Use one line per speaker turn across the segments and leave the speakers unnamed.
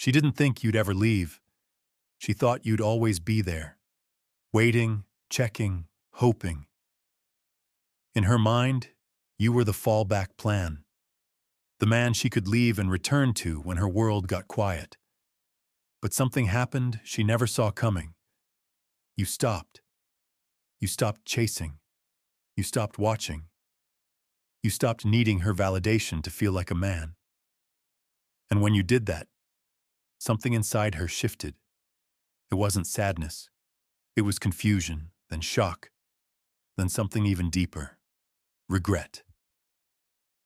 She didn't think you'd ever leave. She thought you'd always be there, waiting, checking, hoping. In her mind, you were the fallback plan, the man she could leave and return to when her world got quiet. But something happened she never saw coming. You stopped. You stopped chasing. You stopped watching. You stopped needing her validation to feel like a man. And when you did that, something inside her shifted. It wasn't sadness. It was confusion, then shock, then something even deeper. Regret.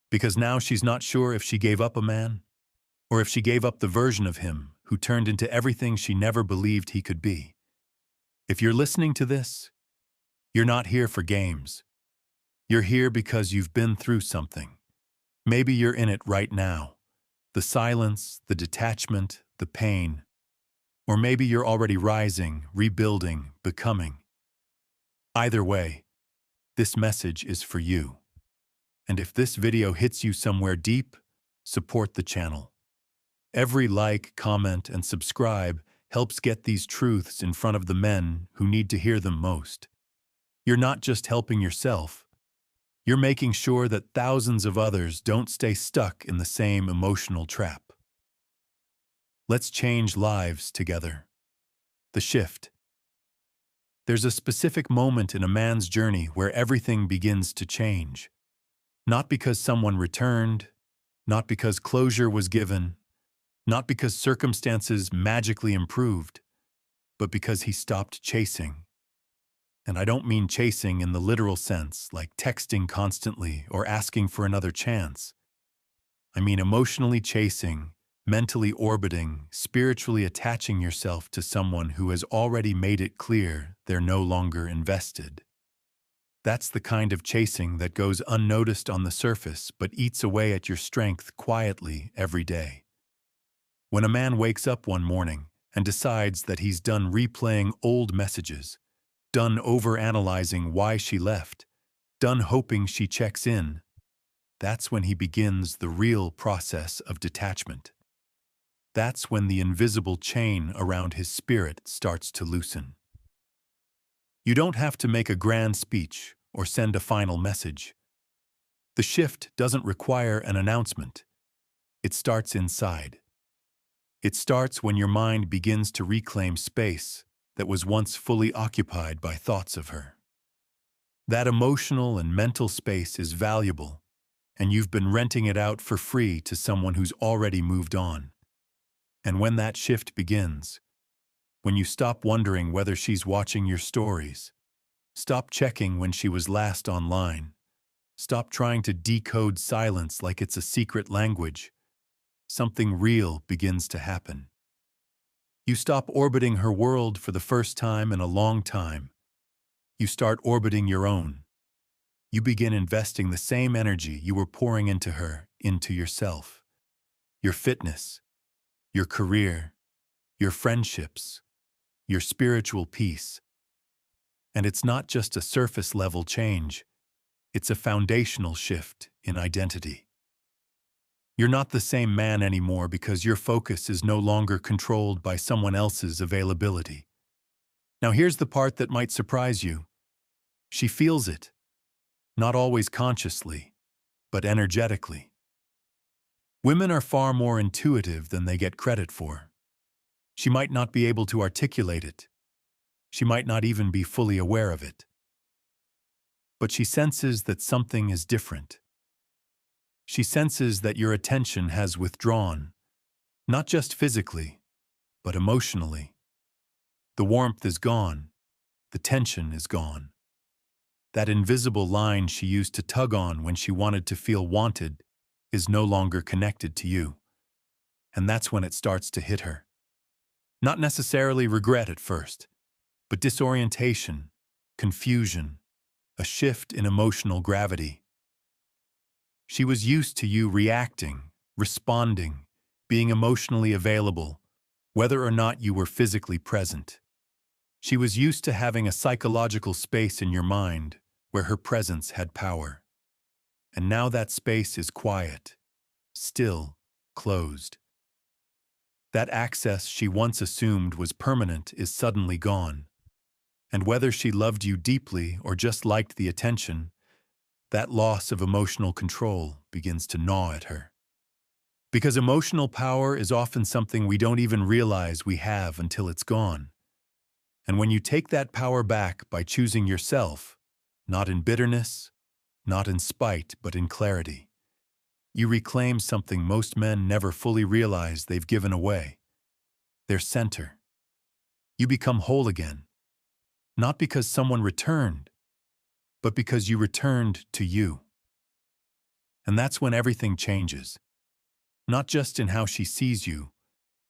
Because now she's not sure if she gave up a man, or if she gave up the version of him who turned into everything she never believed he could be. If you're listening to this, you're not here for games. You're here because you've been through something. Maybe you're in it right now. The silence, the detachment, the pain. Or maybe you're already rising, rebuilding, becoming. Either way, this message is for you. And if this video hits you somewhere deep, support the channel. Every like, comment, and subscribe helps get these truths in front of the men who need to hear them most. You're not just helping yourself. You're making sure that thousands of others don't stay stuck in the same emotional trap. Let's change lives together. The shift. There's a specific moment in a man's journey where everything begins to change. Not because someone returned, not because closure was given, not because circumstances magically improved, but because he stopped chasing. And I don't mean chasing in the literal sense, like texting constantly or asking for another chance. I mean emotionally chasing, mentally orbiting, spiritually attaching yourself to someone who has already made it clear they're no longer invested. That's the kind of chasing that goes unnoticed on the surface but eats away at your strength quietly every day. When a man wakes up one morning and decides that he's done replaying old messages, done overanalyzing why she left, done hoping she checks in, that's when he begins the real process of detachment. That's when the invisible chain around his spirit starts to loosen. You don't have to make a grand speech or send a final message. The shift doesn't require an announcement. It starts inside. It starts when your mind begins to reclaim space that was once fully occupied by thoughts of her. That emotional and mental space is valuable, and you've been renting it out for free to someone who's already moved on. And when that shift begins, when you stop wondering whether she's watching your stories, stop checking when she was last online, stop trying to decode silence like it's a secret language, something real begins to happen. You stop orbiting her world for the first time in a long time. You start orbiting your own. You begin investing the same energy you were pouring into her, into yourself. Your fitness, your career, your friendships, your spiritual peace. And it's not just a surface-level change. It's a foundational shift in identity. You're not the same man anymore because your focus is no longer controlled by someone else's availability. Now here's the part that might surprise you. She feels it, not always consciously, but energetically. Women are far more intuitive than they get credit for. She might not be able to articulate it. She might not even be fully aware of it. But she senses that something is different. She senses that your attention has withdrawn, not just physically, but emotionally. The warmth is gone. The tension is gone. That invisible line she used to tug on when she wanted to feel wanted is no longer connected to you. And that's when it starts to hit her. Not necessarily regret at first, but disorientation, confusion, a shift in emotional gravity. She was used to you reacting, responding, being emotionally available, whether or not you were physically present. She was used to having a psychological space in your mind where her presence had power. And now that space is quiet, still, closed. That access she once assumed was permanent is suddenly gone. And whether she loved you deeply or just liked the attention, that loss of emotional control begins to gnaw at her. Because emotional power is often something we don't even realize we have until it's gone. And when you take that power back by choosing yourself, not in bitterness, not in spite, but in clarity, you reclaim something most men never fully realize they've given away: their center. You become whole again, not because someone returned, but because you returned to you. And that's when everything changes, not just in how she sees you,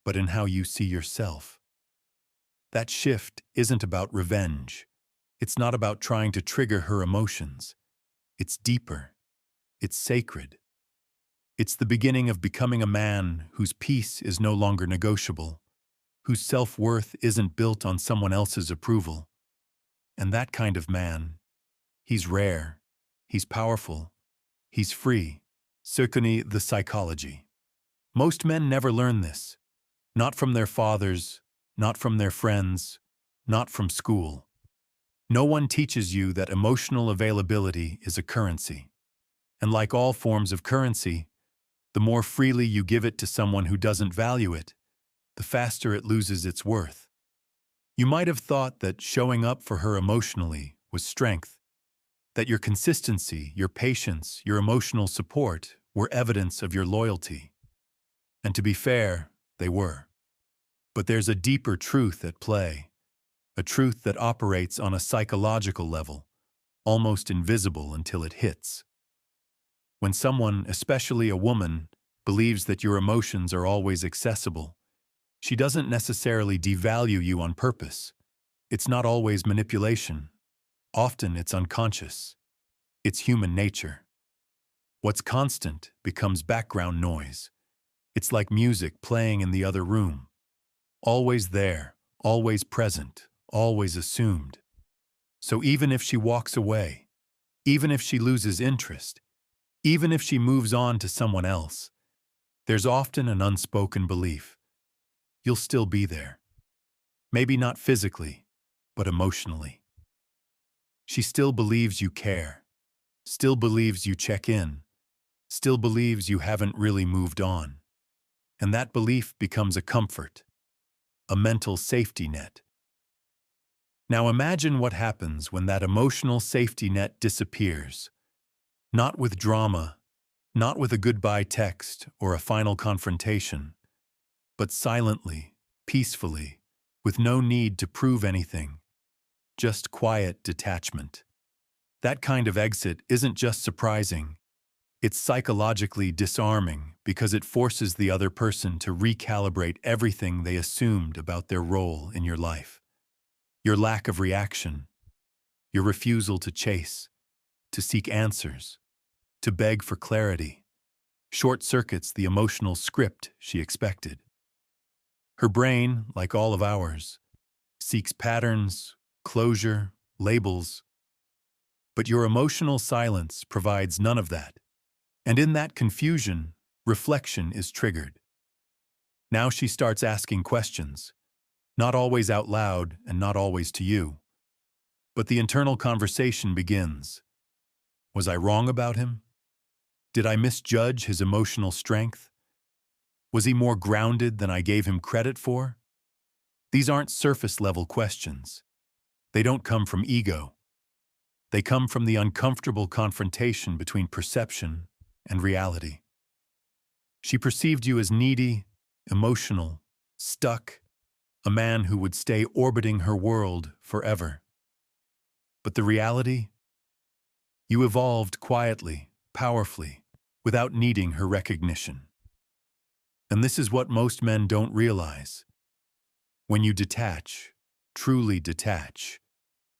but in how you see yourself. That shift isn't about revenge. It's not about trying to trigger her emotions. It's deeper. It's sacred. It's the beginning of becoming a man whose peace is no longer negotiable, whose self-worth isn't built on someone else's approval. And that kind of man, he's rare, he's powerful, he's free. Certainly the psychology. Most men never learn this. Not from their fathers, not from their friends, not from school. No one teaches you that emotional availability is a currency. And like all forms of currency, the more freely you give it to someone who doesn't value it, the faster it loses its worth. You might have thought that showing up for her emotionally was strength, that your consistency, your patience, your emotional support were evidence of your loyalty. And to be fair, they were. But there's a deeper truth at play, a truth that operates on a psychological level, almost invisible until it hits. When someone, especially a woman, believes that your emotions are always accessible, she doesn't necessarily devalue you on purpose. It's not always manipulation. Often it's unconscious. It's human nature. What's constant becomes background noise. It's like music playing in the other room. Always there, always present, always assumed. So even if she walks away, even if she loses interest, even if she moves on to someone else, there's often an unspoken belief: you'll still be there. Maybe not physically, but emotionally. She still believes you care, still believes you check in, still believes you haven't really moved on. And that belief becomes a comfort, a mental safety net. Now imagine what happens when that emotional safety net disappears. Not with drama, not with a goodbye text or a final confrontation, but silently, peacefully, with no need to prove anything, just quiet detachment. That kind of exit isn't just surprising, it's psychologically disarming because it forces the other person to recalibrate everything they assumed about their role in your life. Your lack of reaction, your refusal to chase, to seek answers, to beg for clarity, short-circuits the emotional script she expected. Her brain, like all of ours, seeks patterns, closure, labels, but your emotional silence provides none of that. And in that confusion, reflection is triggered. Now she starts asking questions, not always out loud and not always to you. But the internal conversation begins. Was I wrong about him? Did I misjudge his emotional strength? Was he more grounded than I gave him credit for? These aren't surface-level questions. They don't come from ego. They come from the uncomfortable confrontation between perception and reality. She perceived you as needy, emotional, stuck, a man who would stay orbiting her world forever. But the reality? You evolved quietly, powerfully, without needing her recognition. And this is what most men don't realize. When you detach, truly detach,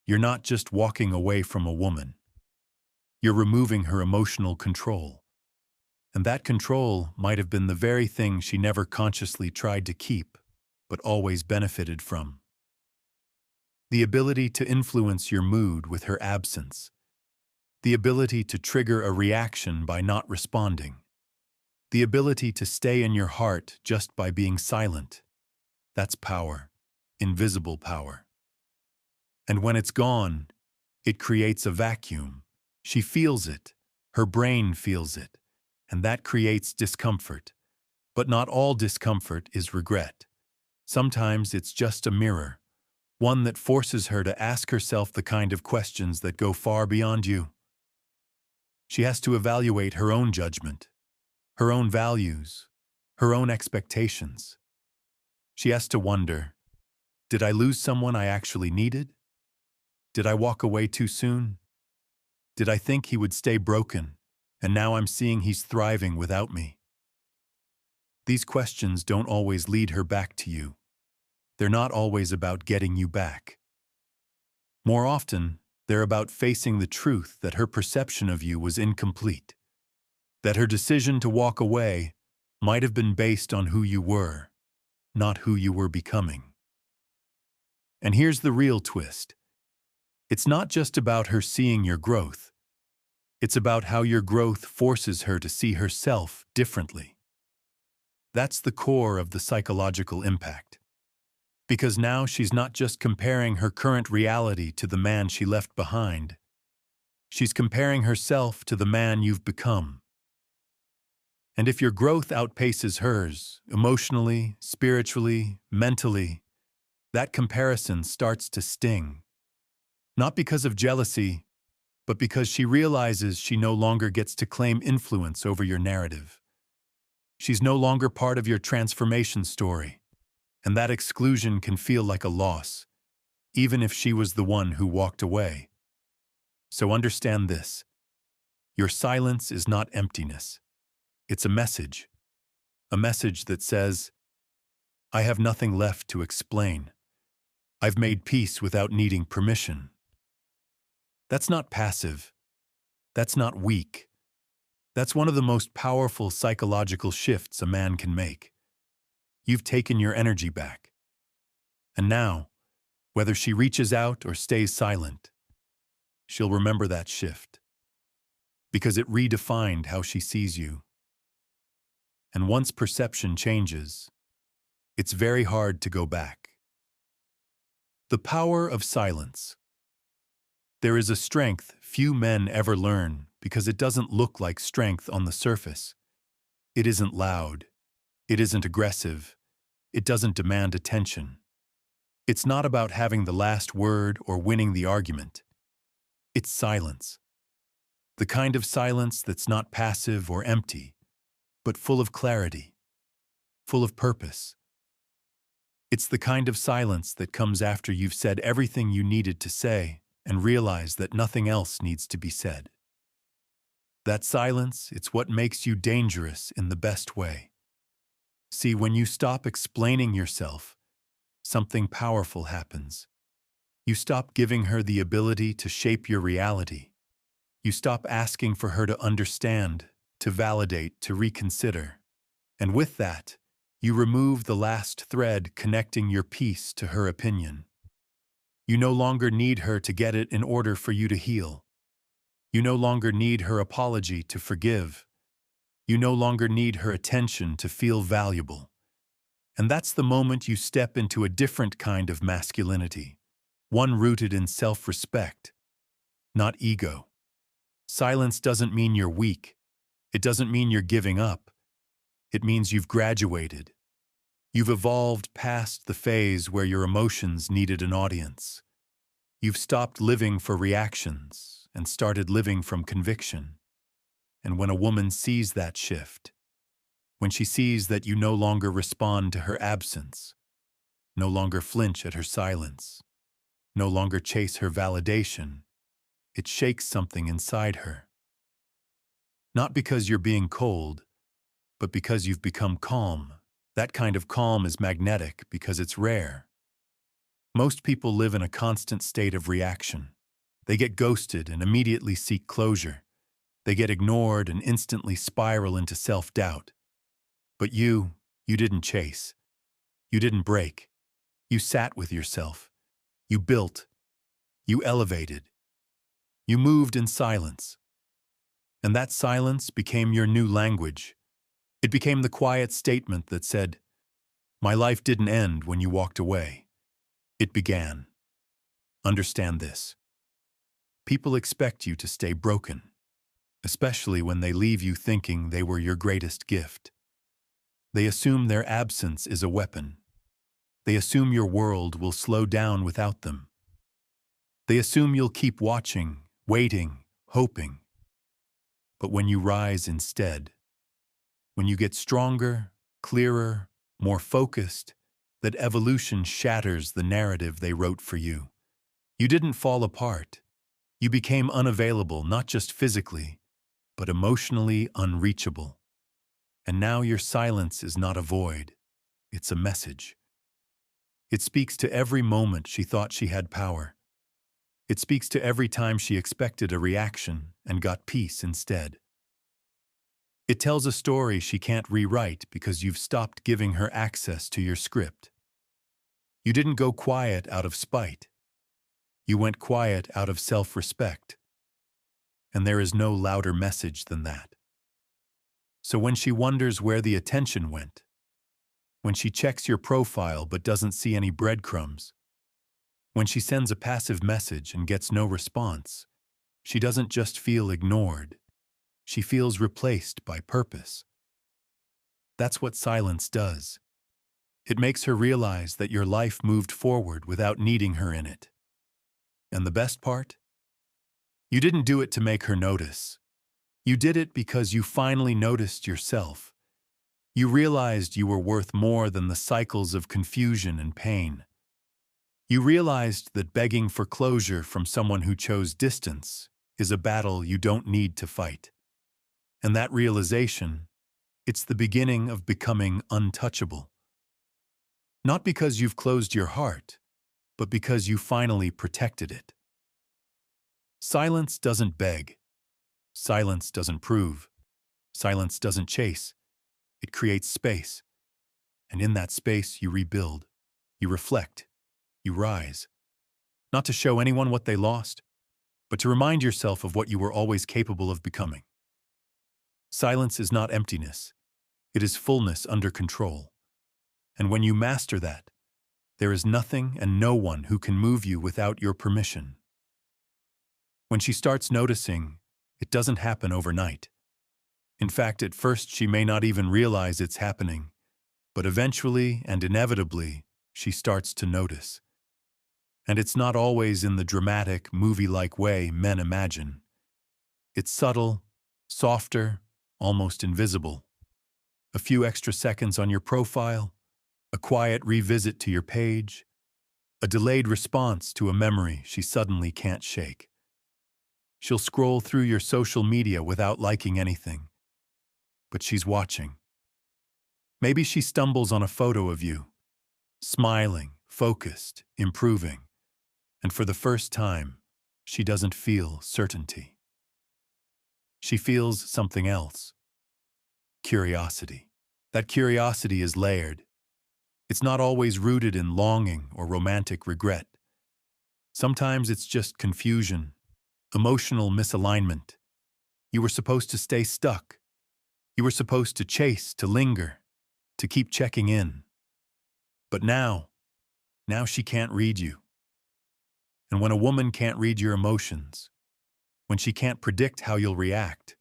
you're not just walking away from a woman. You're removing her emotional control. And that control might have been the very thing she never consciously tried to keep, but always benefited from. The ability to influence your mood with her absence. The ability to trigger a reaction by not responding. The ability to stay in your heart just by being silent. That's power, invisible power. And when it's gone, it creates a vacuum. She feels it, her brain feels it, and that creates discomfort. But not all discomfort is regret. Sometimes it's just a mirror, one that forces her to ask herself the kind of questions that go far beyond you. She has to evaluate her own judgment, her own values, her own expectations. She has to wonder, did I lose someone I actually needed? Did I walk away too soon? Did I think he would stay broken, and now I'm seeing he's thriving without me? These questions don't always lead her back to you. They're not always about getting you back. More often, they're about facing the truth that her perception of you was incomplete, that her decision to walk away might have been based on who you were, not who you were becoming. And here's the real twist. It's not just about her seeing your growth. It's about how your growth forces her to see herself differently. That's the core of the psychological impact. Because now she's not just comparing her current reality to the man she left behind. She's comparing herself to the man you've become. And if your growth outpaces hers, emotionally, spiritually, mentally, that comparison starts to sting. Not because of jealousy, but because she realizes she no longer gets to claim influence over your narrative. She's no longer part of your transformation story, and that exclusion can feel like a loss, even if she was the one who walked away. So understand this. Your silence is not emptiness. It's a message that says, I have nothing left to explain. I've made peace without needing permission. That's not passive. That's not weak. That's one of the most powerful psychological shifts a man can make. You've taken your energy back. And now, whether she reaches out or stays silent, she'll remember that shift. Because it redefined how she sees you. And once perception changes, it's very hard to go back. The power of silence. There is a strength few men ever learn because it doesn't look like strength on the surface. It isn't loud. It isn't aggressive. It doesn't demand attention. It's not about having the last word or winning the argument. It's silence. The kind of silence that's not passive or empty, but full of clarity, full of purpose. It's the kind of silence that comes after you've said everything you needed to say and realize that nothing else needs to be said. That silence, it's what makes you dangerous in the best way. See, when you stop explaining yourself, something powerful happens. You stop giving her the ability to shape your reality. You stop asking for her to understand, to validate, to reconsider. And with that, you remove the last thread connecting your piece to her opinion. You no longer need her to get it in order for you to heal. You no longer need her apology to forgive. You no longer need her attention to feel valuable. And that's the moment you step into a different kind of masculinity, one rooted in self-respect, not ego. Silence doesn't mean you're weak. It doesn't mean you're giving up. It means you've graduated. You've evolved past the phase where your emotions needed an audience. You've stopped living for reactions and started living from conviction. And when a woman sees that shift, when she sees that you no longer respond to her absence, no longer flinch at her silence, no longer chase her validation, it shakes something inside her. Not because you're being cold, but because you've become calm. That kind of calm is magnetic because it's rare. Most people live in a constant state of reaction. They get ghosted and immediately seek closure. They get ignored and instantly spiral into self-doubt. But you didn't chase. You didn't break. You sat with yourself. You built. You elevated. You moved in silence. And that silence became your new language. It became the quiet statement that said, "My life didn't end when you walked away. It began. Understand this. People expect you to stay broken, especially when they leave you thinking they were your greatest gift. They assume their absence is a weapon. They assume your world will slow down without them. They assume you'll keep watching, waiting, hoping. But when you rise instead, when you get stronger, clearer, more focused, that evolution shatters the narrative they wrote for you. You didn't fall apart. You became unavailable, not just physically, but emotionally unreachable. And now your silence is not a void. It's a message. It speaks to every moment she thought she had power. It speaks to every time she expected a reaction and got peace instead. It tells a story she can't rewrite because you've stopped giving her access to your script. You didn't go quiet out of spite. You went quiet out of self-respect. And there is no louder message than that. So when she wonders where the attention went, when she checks your profile but doesn't see any breadcrumbs, when she sends a passive message and gets no response, she doesn't just feel ignored. She feels replaced by purpose. That's what silence does. It makes her realize that your life moved forward without needing her in it. And the best part? You didn't do it to make her notice. You did it because you finally noticed yourself. You realized you were worth more than the cycles of confusion and pain. You realized that begging for closure from someone who chose distance is a battle you don't need to fight. And that realization, it's the beginning of becoming untouchable. Not because you've closed your heart, but because you finally protected it. Silence doesn't beg. Silence doesn't prove. Silence doesn't chase. It creates space. And in that space, you rebuild. You reflect. You rise. Not to show anyone what they lost, but to remind yourself of what you were always capable of becoming. Silence is not emptiness. It is fullness under control. And when you master that, there is nothing and no one who can move you without your permission. When she starts noticing, it doesn't happen overnight. In fact, at first she may not even realize it's happening, but eventually and inevitably, she starts to notice. And it's not always in the dramatic, movie-like way men imagine. It's subtle, softer, almost invisible. A few extra seconds on your profile, a quiet revisit to your page, a delayed response to a memory she suddenly can't shake. She'll scroll through your social media without liking anything, but she's watching. Maybe she stumbles on a photo of you, smiling, focused, improving, and for the first time, she doesn't feel certainty. She feels something else. Curiosity. That curiosity is layered. It's not always rooted in longing or romantic regret. Sometimes it's just confusion, emotional misalignment. You were supposed to stay stuck. You were supposed to chase, to linger, to keep checking in. But now she can't read you. And when a woman can't read your emotions, when she can't predict how you'll react,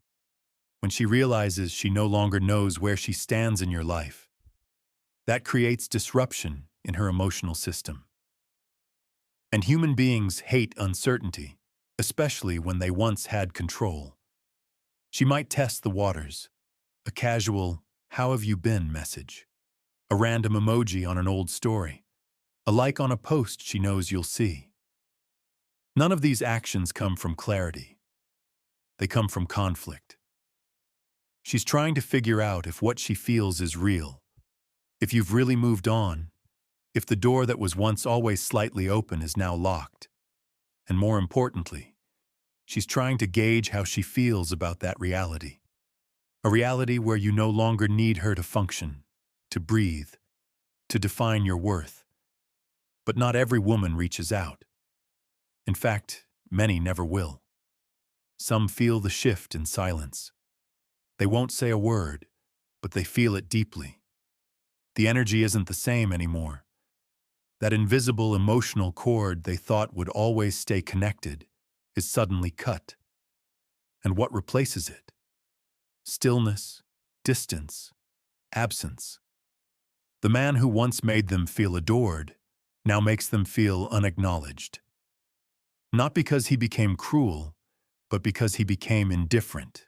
when she realizes she no longer knows where she stands in your life, that creates disruption in her emotional system. And human beings hate uncertainty, especially when they once had control. She might test the waters, a casual, "How have you been?" message, a random emoji on an old story, a like on a post she knows you'll see. None of these actions come from clarity. They come from conflict. She's trying to figure out if what she feels is real, if you've really moved on, if the door that was once always slightly open is now locked. And more importantly, she's trying to gauge how she feels about that reality. A reality where you no longer need her to function, to breathe, to define your worth. But not every woman reaches out. In fact, many never will. Some feel the shift in silence. They won't say a word, but they feel it deeply. The energy isn't the same anymore. That invisible emotional cord they thought would always stay connected is suddenly cut. And what replaces it? Stillness, distance, absence. The man who once made them feel adored now makes them feel unacknowledged. Not because he became cruel, but because he became indifferent.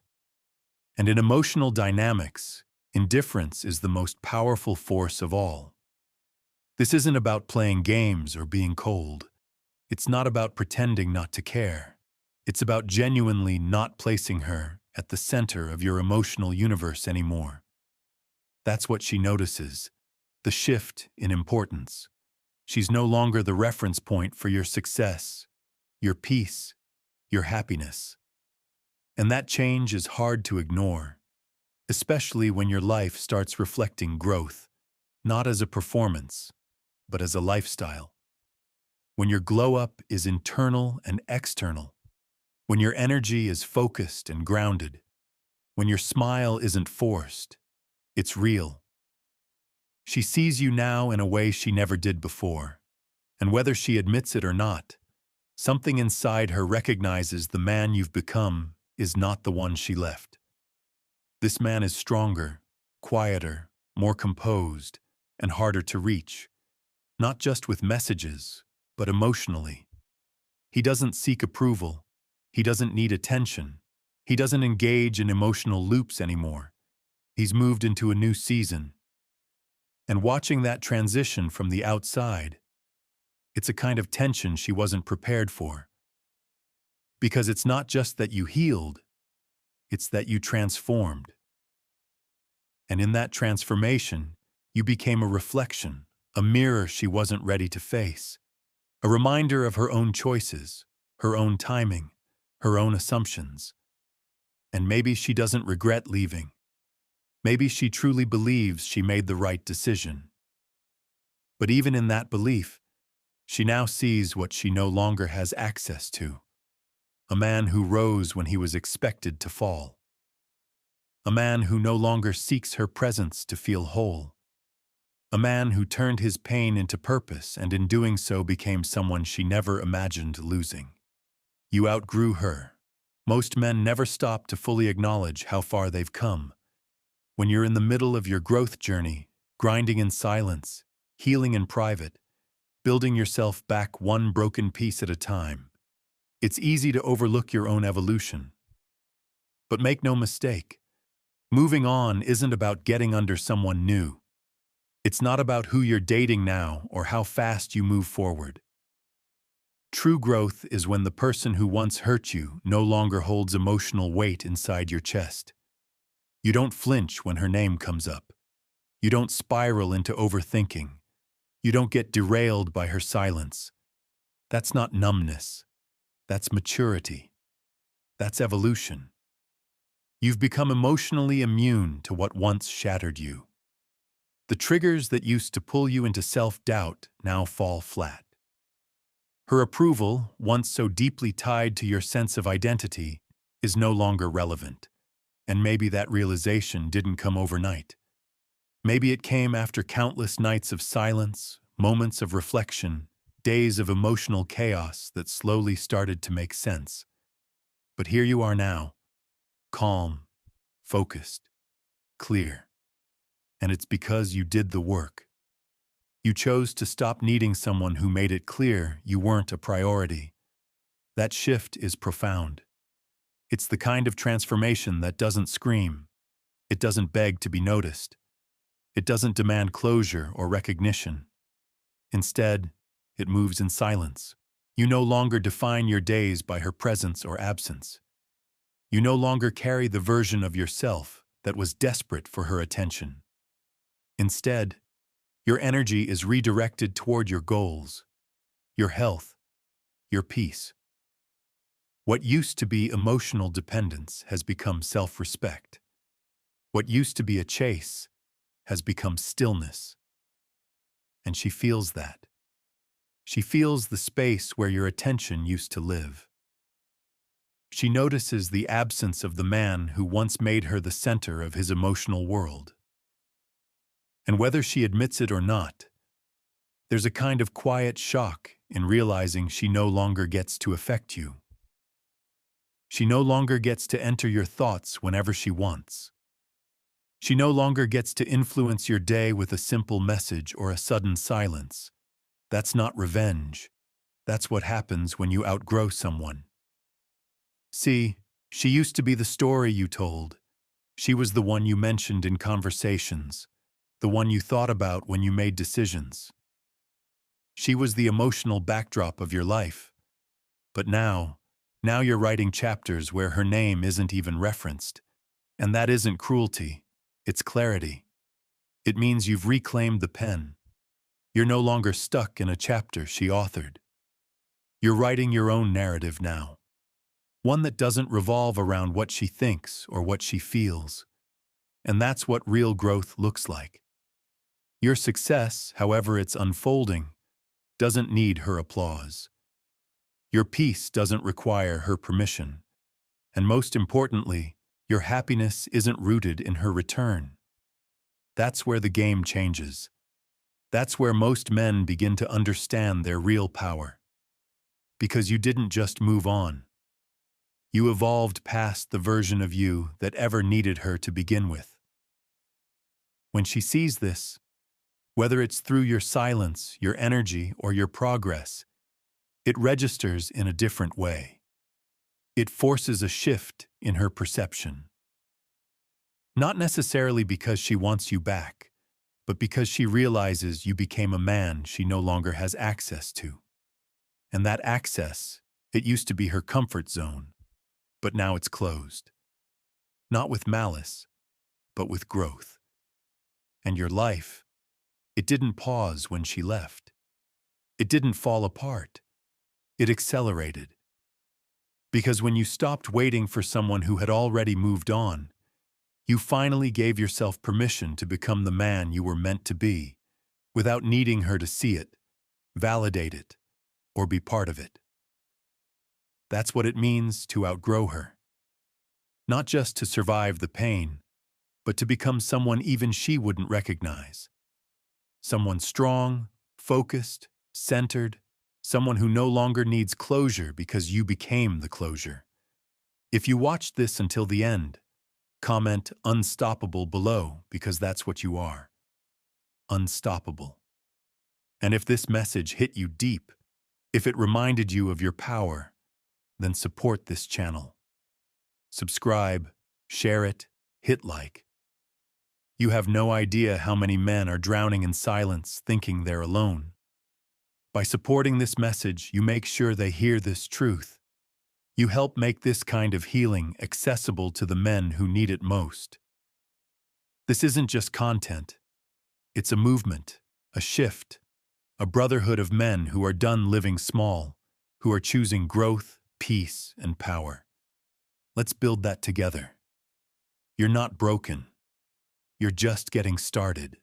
And in emotional dynamics, indifference is the most powerful force of all. This isn't about playing games or being cold. It's not about pretending not to care. It's about genuinely not placing her at the center of your emotional universe anymore. That's what she notices, the shift in importance. She's no longer the reference point for your success, your peace, your happiness. And that change is hard to ignore, especially when your life starts reflecting growth, not as a performance, but as a lifestyle. When your glow-up is internal and external, when your energy is focused and grounded, when your smile isn't forced, it's real. She sees you now in a way she never did before, and whether she admits it or not, something inside her recognizes the man you've become is not the one she left. This man is stronger, quieter, more composed, and harder to reach, not just with messages, but emotionally. He doesn't seek approval. He doesn't need attention. He doesn't engage in emotional loops anymore. He's moved into a new season. And watching that transition from the outside, it's a kind of tension she wasn't prepared for. Because it's not just that you healed, it's that you transformed. And in that transformation, you became a reflection, a mirror she wasn't ready to face, a reminder of her own choices, her own timing, her own assumptions. And maybe she doesn't regret leaving. Maybe she truly believes she made the right decision. But even in that belief, she now sees what she no longer has access to. A man who rose when he was expected to fall. A man who no longer seeks her presence to feel whole. A man who turned his pain into purpose and in doing so became someone she never imagined losing. You outgrew her. Most men never stop to fully acknowledge how far they've come. When you're in the middle of your growth journey, grinding in silence, healing in private, building yourself back one broken piece at a time, it's easy to overlook your own evolution. But make no mistake, moving on isn't about getting under someone new. It's not about who you're dating now or how fast you move forward. True growth is when the person who once hurt you no longer holds emotional weight inside your chest. You don't flinch when her name comes up. You don't spiral into overthinking. You don't get derailed by her silence. That's not numbness. That's maturity. That's evolution. You've become emotionally immune to what once shattered you. The triggers that used to pull you into self-doubt now fall flat. Her approval, once so deeply tied to your sense of identity, is no longer relevant. And maybe that realization didn't come overnight. Maybe it came after countless nights of silence, moments of reflection, days of emotional chaos that slowly started to make sense. But here you are now, calm, focused, clear. And it's because you did the work. You chose to stop needing someone who made it clear you weren't a priority. That shift is profound. It's the kind of transformation that doesn't scream. It doesn't beg to be noticed. It doesn't demand closure or recognition. Instead, it moves in silence. You no longer define your days by her presence or absence. You no longer carry the version of yourself that was desperate for her attention. Instead, your energy is redirected toward your goals, your health, your peace. What used to be emotional dependence has become self-respect. What used to be a chase has become stillness. And she feels that. She feels the space where your attention used to live. She notices the absence of the man who once made her the center of his emotional world. And whether she admits it or not, there's a kind of quiet shock in realizing she no longer gets to affect you. She no longer gets to enter your thoughts whenever she wants. She no longer gets to influence your day with a simple message or a sudden silence. That's not revenge. That's what happens when you outgrow someone. See, she used to be the story you told. She was the one you mentioned in conversations, the one you thought about when you made decisions. She was the emotional backdrop of your life. But now you're writing chapters where her name isn't even referenced. And that isn't cruelty, it's clarity. It means you've reclaimed the pen. You're no longer stuck in a chapter she authored. You're writing your own narrative now. One that doesn't revolve around what she thinks or what she feels. And that's what real growth looks like. Your success, however it's unfolding, doesn't need her applause. Your peace doesn't require her permission. And most importantly, your happiness isn't rooted in her return. That's where the game changes. That's where most men begin to understand their real power. Because you didn't just move on. You evolved past the version of you that ever needed her to begin with. When she sees this, whether it's through your silence, your energy, or your progress, it registers in a different way. It forces a shift in her perception. Not necessarily because she wants you back, but because she realizes you became a man she no longer has access to. And that access, it used to be her comfort zone, but now it's closed. Not with malice, but with growth. And your life, it didn't pause when she left. It didn't fall apart. It accelerated. Because when you stopped waiting for someone who had already moved on, you finally gave yourself permission to become the man you were meant to be, without needing her to see it, validate it, or be part of it. That's what it means to outgrow her. Not just to survive the pain, but to become someone even she wouldn't recognize. Someone strong, focused, centered, someone who no longer needs closure because you became the closure. If you watched this until the end, comment "unstoppable" below because that's what you are. Unstoppable. And if this message hit you deep, if it reminded you of your power, then support this channel. Subscribe, share it, hit like. You have no idea how many men are drowning in silence thinking they're alone. By supporting this message, you make sure they hear this truth. You help make this kind of healing accessible to the men who need it most. This isn't just content. It's a movement, a shift, a brotherhood of men who are done living small, who are choosing growth, peace, and power. Let's build that together. You're not broken. You're just getting started.